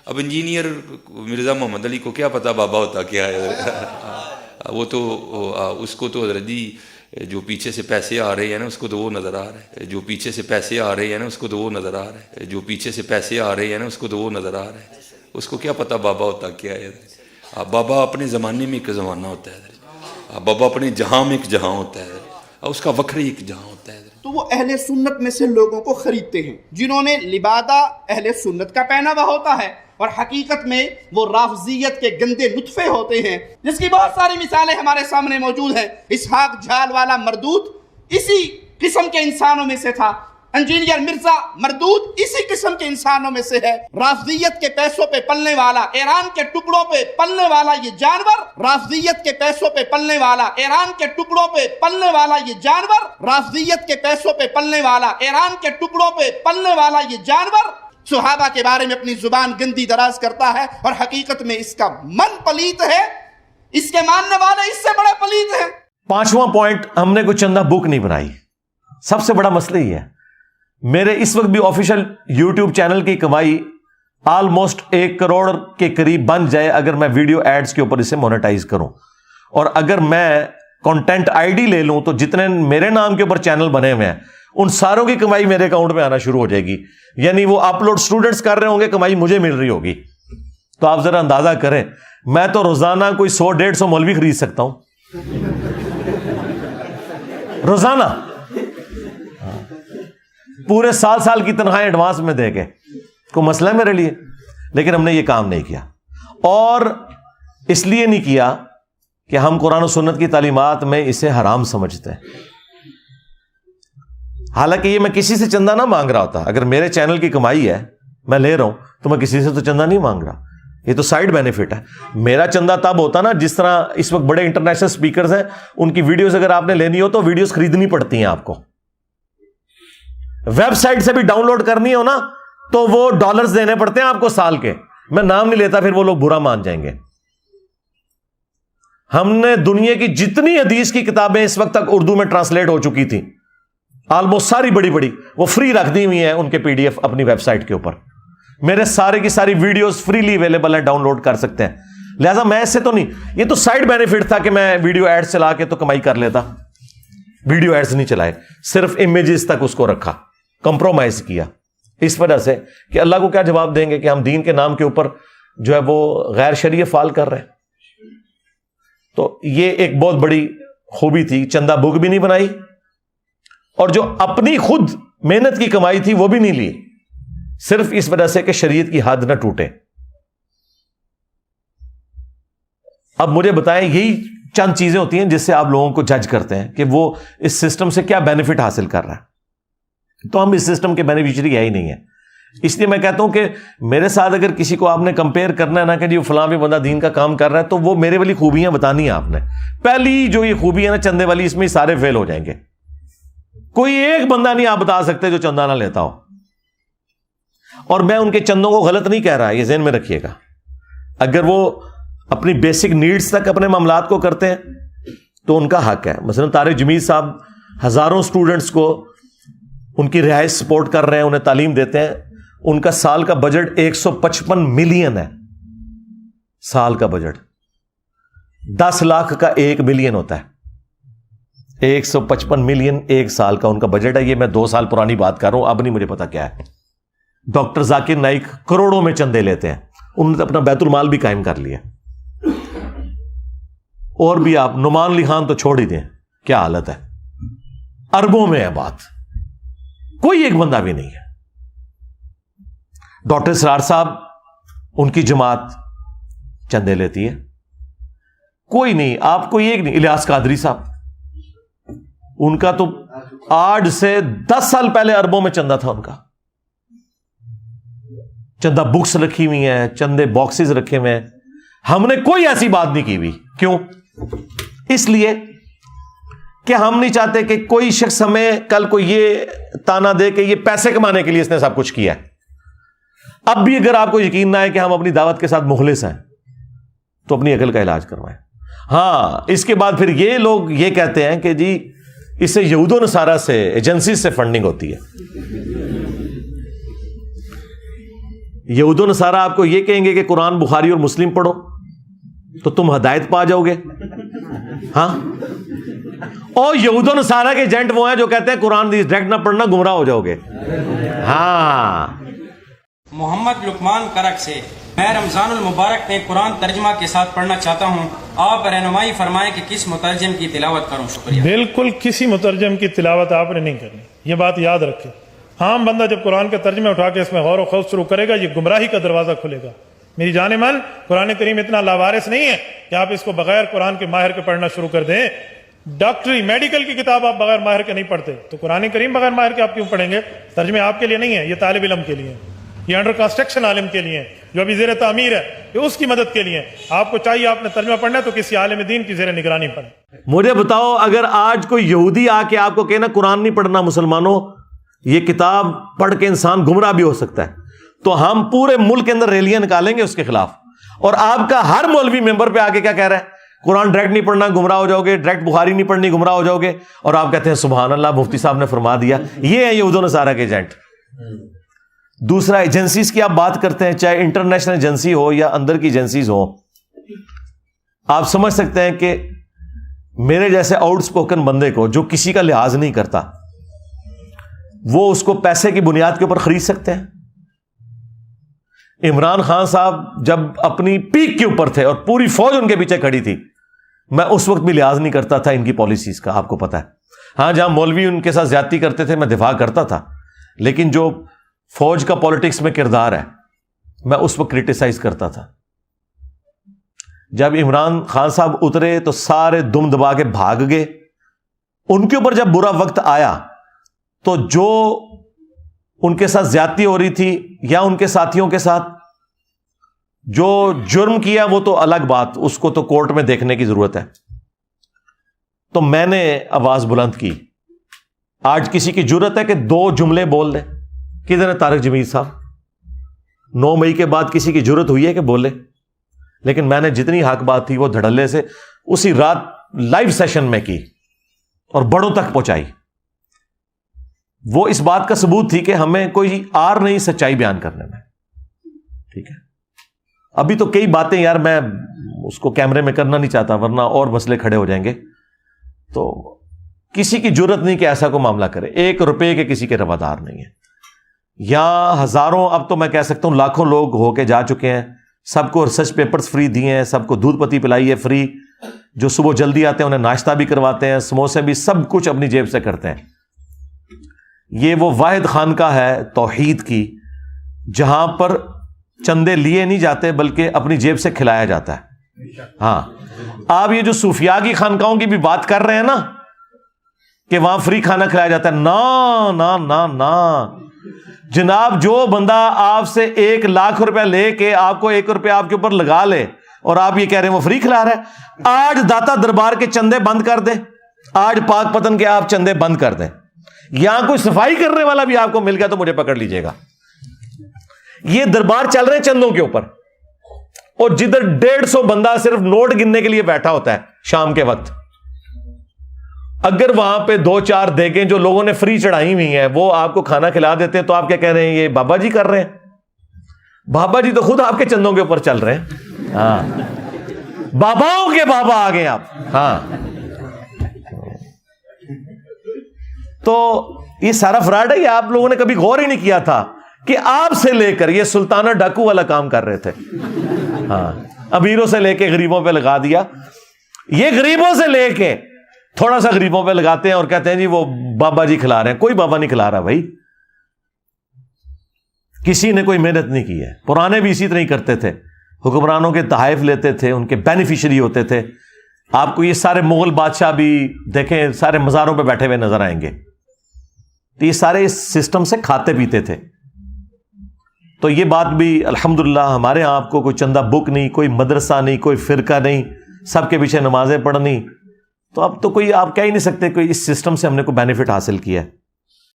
اب انجینئر مرزا محمد علی کو کیا پتا بابا ہوتا کیا ہے؟ وہ تو اس کو تو حضرت جی جو پیچھے سے پیسے آ رہے ہیں نا اس کو تو وہ نظر آ رہا ہے، جو پیچھے سے پیسے آ رہے ہیں نا اس کو تو وہ نظر آ رہا ہے، جو پیچھے سے پیسے آ رہے ہیں نا اس کو تو وہ نظر آ رہا ہے، اس کو کیا پتا بابا ہوتا کیا ہے؟ بابا اپنے زمانے میں ایک زمانہ ہوتا ہے، بابا اپنے جہاں میں ایک جہاں ہوتا ہے، اس کا وکری ایک جہاں ہوتا ہے۔ تو وہ اہل سنت میں سے لوگوں کو خریدتے ہیں جنہوں نے لبادہ اہل سنت کا پہنا ہوا ہوتا ہے، اور حقیقت میں وہ رافضیت کے گندے نطفے ہوتے ہیں، جس کی بہت ساری مثالیں ہمارے سامنے موجود ہیں۔ اسحاق جھال والا مردود اسی قسم کے انسانوں میں سے تھا، انجینئر مرزا مردود اسی قسم کے انسانوں میں سے ہے۔ رافضیت کے پیسوں پہ پلنے والا، ایران کے ٹکڑوں پہ پلنے والا یہ جانور، رافضیت کے پیسوں پہ پلنے والا، ایران کے ٹکڑوں پہ پلنے والا یہ جانور، رافضیت کے پیسوں پہ پلنے والا، ایران کے ٹکڑوں پہ پلنے والا یہ جانور صحابہ کے بارے میں اپنی زبان گندی دراز کرتا ہے، اور حقیقت میں اس کا من پلیت ہے، اس کے ماننے والے اس سے بڑے پلیت ہیں۔ پانچواں پوائنٹ، ہم نے کوئی چندہ بک نہیں بنائی۔ سب سے بڑا مسئلہ یہ ہے، میرے اس وقت بھی آفیشیل یوٹیوب چینل کی کمائی آلموسٹ 1 کروڑ کے قریب بن جائے اگر میں ویڈیو ایڈز کے اوپر اسے مونیٹائز کروں، اور اگر میں کنٹینٹ آئی ڈی لے لوں تو جتنے میرے نام کے اوپر چینل بنے ہوئے ہیں ان ساروں کی کمائی میرے اکاؤنٹ میں آنا شروع ہو جائے گی، یعنی وہ اپلوڈ سٹوڈنٹس کر رہے ہوں گے، کمائی مجھے مل رہی ہوگی۔ تو آپ ذرا اندازہ کریں، میں تو روزانہ کوئی 100-150 مولوی خرید سکتا ہوں روزانہ، پورے سال کی تنخواہیں ایڈوانس میں دے کے۔ کوئی مسئلہ ہے میرے لیے، لیکن ہم نے یہ کام نہیں کیا، اور اس لیے نہیں کیا کہ ہم قرآن و سنت کی تعلیمات میں اسے حرام سمجھتے ہیں۔ حالانکہ یہ میں کسی سے چندہ نہ مانگ رہا ہوتا، اگر میرے چینل کی کمائی ہے میں لے رہا ہوں تو میں کسی سے تو چندہ نہیں مانگ رہا، یہ تو سائیڈ بینیفٹ ہے۔ میرا چندہ تب ہوتا نا جس طرح اس وقت بڑے انٹرنیشنل سپیکرز ہیں، ان کی ویڈیوز اگر آپ نے لینی ہو تو ویڈیوز خریدنی پڑتی ہیں آپ کو، ویب سائٹ سے بھی ڈاؤن لوڈ کرنی ہو نا تو وہ ڈالرز دینے پڑتے ہیں آپ کو سال کے۔ میں نام نہیں لیتا، پھر وہ لوگ برا مان جائیں گے۔ ہم نے دنیا کی جتنی حدیث کی کتابیں اس وقت تک اردو میں ٹرانسلیٹ ہو چکی تھیں، آلموسٹ ساری بڑی وہ فری رکھ دی ہوئی ہیں ان کے PDF اپنی ویب سائٹ کے اوپر۔ میرے سارے کی ساری ویڈیوز فریلی اویلیبل ہیں، ڈاؤن لوڈ کر سکتے ہیں۔ لہذا میں اس سے تو نہیں، یہ تو سائیڈ بینیفٹ تھا کہ میں ویڈیو ایڈز چلا کے تو کمائی کر لیتا، ویڈیو ایڈز نہیں چلائے، صرف امیجز تک اس کو رکھا، کمپرومائز کیا، اس وجہ سے کہ اللہ کو کیا جواب دیں گے کہ ہم دین کے نام کے اوپر جو ہے وہ غیر شرعی فعال کر رہے ہیں۔ تو یہ ایک بہت بڑی خوبی تھی، چندہ بک بھی نہیں بنائی، اور جو اپنی خود محنت کی کمائی تھی وہ بھی نہیں لی، صرف اس وجہ سے کہ شریعت کی حد نہ ٹوٹے۔ اب مجھے بتائیں، یہی چند چیزیں ہوتی ہیں جس سے آپ لوگوں کو جج کرتے ہیں کہ وہ اس سسٹم سے کیا بینیفٹ حاصل کر رہا ہے، تو ہم اس سسٹم کے بینیفیشری ہے ہی نہیں ہے۔ اس لیے میں کہتا ہوں کہ میرے ساتھ اگر کسی کو آپ نے کمپیئر کرنا ہے نا کہ جی فلاں بھی بندہ دین کا کام کر رہا ہے، تو وہ میرے والی خوبیاں بتانی ہیں آپ نے۔ پہلی جو یہ خوبی ہے نا چندے والی، اس میں سارے فیل ہو جائیں گے۔ کوئی ایک بندہ نہیں آپ بتا سکتے جو چندہ نہ لیتا ہو، اور میں ان کے چندوں کو غلط نہیں کہہ رہا، یہ ذہن میں رکھیے گا۔ اگر وہ اپنی بیسک نیڈز تک اپنے معاملات کو کرتے ہیں تو ان کا حق ہے۔ مثلا طارق جمیل صاحب ہزاروں سٹوڈنٹس کو ان کی رہائش سپورٹ کر رہے ہیں، انہیں تعلیم دیتے ہیں، ان کا سال کا بجٹ 155 ملین ہے، سال کا بجٹ 10 لاکھ کا 1 ملین ہوتا ہے، 155 ملین ایک سال کا ان کا بجٹ ہے۔ یہ میں 2 سال پرانی بات کر رہا ہوں، اب نہیں مجھے پتا کیا ہے۔ ڈاکٹر ذاکر نائک کروڑوں میں چندے لیتے ہیں، انہوں نے اپنا بیت المال بھی قائم کر لیا۔ اور بھی آپ نعمان علی خان تو چھوڑ ہی دیں، کیا حالت ہے، اربوں میں ہے بات، کوئی ایک بندہ بھی نہیں ہے۔ ڈاکٹر اسرار صاحب، ان کی جماعت چندے لیتی ہے، کوئی نہیں، آپ کوئی ایک نہیں۔ الیاس قادری صاحب، ان کا تو آج سے 10 سال پہلے اربوں میں چندہ تھا ان کا۔ چندہ بکس رکھی ہوئی ہیں، چندے باکسز رکھے ہوئے ہیں، ہم نے کوئی ایسی بات نہیں کی ہوئی۔ کیوں؟ اس لیے کہ ہم نہیں چاہتے کہ کوئی شخص ہمیں کل کو یہ تانا دے کہ یہ پیسے کمانے کے لیے اس نے سب کچھ کیا ہے۔ اب بھی اگر آپ کو یقین نہ ہے کہ ہم اپنی دعوت کے ساتھ مخلص ہیں تو اپنی عقل کا علاج کروائیں۔ ہاں، اس کے بعد پھر یہ لوگ یہ کہتے ہیں کہ جی اس سے یہود و نصارہ سے، ایجنسی سے فنڈنگ ہوتی ہے۔ یہود و نصارہ آپ کو یہ کہیں گے کہ قرآن بخاری اور مسلم پڑھو تو تم ہدایت پا جاؤ گے. ہاں، اور یہود و نصارہ کے ایجنٹ وہ ہیں جو کہتے ہیں قرآن ڈائریکٹ نہ پڑھنا گمراہ ہو جاؤ گے. ہاں. محمد لقمان کرک سے، میں رمضان المبارک میں قرآن ترجمہ کے ساتھ پڑھنا چاہتا ہوں، آپ رہنمائی فرمائیں کہ کس مترجم کی تلاوت کروں. شکریہ. بالکل کسی مترجم کی تلاوت آپ نے نہیں کرنی، یہ بات یاد رکھیں. عام بندہ جب قرآن کا ترجمہ اٹھا کے اس میں غور و خوض شروع کرے گا، یہ گمراہی کا دروازہ کھلے گا. میری جان من، قرآن کریم اتنا لاوارث نہیں ہے کہ آپ اس کو بغیر قرآن کے ماہر کے پڑھنا شروع کر دیں. ڈاکٹری میڈیکل کی کتاب آپ بغیر ماہر کے نہیں پڑھتے، تو قرآن کریم بغیر ماہر کے آپ کیوں پڑھیں گے؟ ترجمے آپ کے لیے نہیں ہے، یہ طالب علم کے لیے، یہ انڈر کنسٹرکشن عالم کے لیے، جو ابھی زیر تعمیر ہے، یہ اس کی مدد کے لیے. آپ کو چاہیے آپ نے ترجمہ پڑھنا ہے تو کسی عالم دین کی زیر نگرانی پڑھیں. مجھے بتاؤ، اگر آج کوئی یہودی آ کے آپ کو کہنا قرآن نہیں پڑھنا مسلمانوں، یہ کتاب پڑھ کے انسان گمراہ بھی ہو سکتا ہے، تو ہم پورے ملک کے اندر ریلیاں نکالیں گے اس کے خلاف. اور آپ کا ہر مولوی ممبر پہ آ کے کیا کہہ رہا ہے؟ قرآن ڈائریکٹ نہیں پڑھنا گمراہ ہو جاؤ گے، ڈائریکٹ بخاری نہیں پڑھنی گمراہ ہو جاؤ گے. اور آپ کہتے ہیں سبحان اللہ، مفتی صاحب نے فرما دیا. یہ ہے یہود و نصارہ کے ایجنٹ. دوسرا، ایجنسیز کی آپ بات کرتے ہیں، چاہے انٹرنیشنل ایجنسی ہو یا اندر کی ایجنسیز ہو، آپ سمجھ سکتے ہیں کہ میرے جیسے آؤٹ اسپوکن بندے کو جو کسی کا لحاظ نہیں کرتا، وہ اس کو پیسے کی بنیاد کے اوپر خرید سکتے ہیں. عمران خان صاحب جب اپنی پیک کے اوپر تھے اور پوری فوج ان کے پیچھے کھڑی تھی، میں اس وقت بھی لحاظ نہیں کرتا تھا ان کی پالیسیز کا، آپ کو پتا ہے. ہاں، جہاں مولوی ان کے ساتھ زیادتی کرتے تھے میں دفاع کرتا تھا، لیکن جو فوج کا پالیٹکس میں کردار ہے میں اس وقت کرٹیسائز کرتا تھا. جب عمران خان صاحب اترے تو سارے دم دبا کے بھاگ گئے. ان کے اوپر جب برا وقت آیا تو جو ان کے ساتھ زیادتی ہو رہی تھی یا ان کے ساتھیوں کے ساتھ جو جرم کیا وہ تو الگ بات، اس کو تو کورٹ میں دیکھنے کی ضرورت ہے. تو میں نے آواز بلند کی. آج کسی کی جرت ہے کہ 2 جملے بول دے؟ کدھر ہے طارق جمیل صاحب؟ 9 مئی کے بعد کسی کی جرت ہوئی ہے کہ بولے؟ لیکن میں نے جتنی حق بات تھی وہ دھڑلے سے اسی رات لائیو سیشن میں کی اور بڑوں تک پہنچائی. وہ اس بات کا ثبوت تھی کہ ہمیں کوئی آر نہیں سچائی بیان کرنے میں. ٹھیک ہے، ابھی تو کئی باتیں یار میں اس کو کیمرے میں کرنا نہیں چاہتا ورنہ اور مسئلے کھڑے ہو جائیں گے. تو کسی کی جرت نہیں کہ ایسا کوئی معاملہ کرے. 1 روپے کے کسی کے روادار نہیں ہے. یا ہزاروں، اب تو میں کہہ سکتا ہوں لاکھوں لوگ ہو کے جا چکے ہیں. سب کو ریسرچ پیپرز فری دیے ہیں، سب کو دودھ پتی پلائی ہے فری. جو صبح جلدی آتے ہیں انہیں ناشتہ بھی کرواتے ہیں، سموسے بھی، سب کچھ اپنی جیب سے کرتے ہیں. یہ وہ واحد خانقاہ ہے توحید کی جہاں پر چندے لیے نہیں جاتے بلکہ اپنی جیب سے کھلایا جاتا ہے. ہاں، آپ یہ جو صوفیاء کی خانقاہوں کی بھی بات کر رہے ہیں نا کہ وہاں فری کھانا کھلایا جاتا ہے، نا نا نا نا جناب. جو بندہ آپ سے 1 لاکھ روپے لے کے آپ کو 1 روپے آپ کے اوپر لگا لے اور آپ یہ کہہ رہے ہیں وہ فری کھلا رہا ہے. آج داتا دربار کے چندے بند کر دیں، آج پاک پتن کے آپ چندے بند کر دیں. یہاں کوئی صفائی کرنے والا بھی آپ کو مل گیا تو مجھے پکڑ لیجئے گا. یہ دربار چل رہے ہیں چندوں کے اوپر، اور جدھر 150 بندہ صرف نوٹ گننے کے لیے بیٹھا ہوتا ہے شام کے وقت، اگر وہاں پہ 2-4 دیگیں جو لوگوں نے فری چڑھائی ہوئی ہیں وہ آپ کو کھانا کھلا دیتے ہیں تو آپ کیا کہہ رہے ہیں یہ بابا جی کر رہے ہیں؟ بابا جی تو خود آپ کے چندوں کے اوپر چل رہے ہیں. ہاں، باباؤں کے بابا آ گئے آپ. ہاں، تو یہ سارا فراڈ ہے. یہ آپ لوگوں نے کبھی غور ہی نہیں کیا تھا کہ آپ سے لے کر یہ سلطانہ ڈاکو والا کام کر رہے تھے. ہاں، امیروں سے لے کے غریبوں پہ لگا دیا. یہ غریبوں سے لے کے تھوڑا سا غریبوں پہ لگاتے ہیں اور کہتے ہیں جی وہ بابا جی کھلا رہے ہیں. کوئی بابا نہیں کھلا رہا بھائی، کسی نے کوئی محنت نہیں کی ہے. پرانے بھی اسی طرح ہی کرتے تھے، حکمرانوں کے تحائف لیتے تھے، ان کے بینیفیشری ہوتے تھے. آپ کو یہ سارے مغل بادشاہ بھی دیکھیں سارے مزاروں پہ بیٹھے ہوئے نظر آئیں گے. تو یہ سارے اس سسٹم سے کھاتے پیتے تھے. تو یہ بات بھی الحمدللہ ہمارے ہاں آپ کو کوئی چندہ بک نہیں، کوئی مدرسہ نہیں، کوئی فرقہ نہیں، سب کے پیچھے نمازیں پڑھنی. تو اب تو کوئی آپ کہہ ہی نہیں سکتے کوئی اس سسٹم سے ہم نے کوئی بینیفٹ حاصل کیا ہے.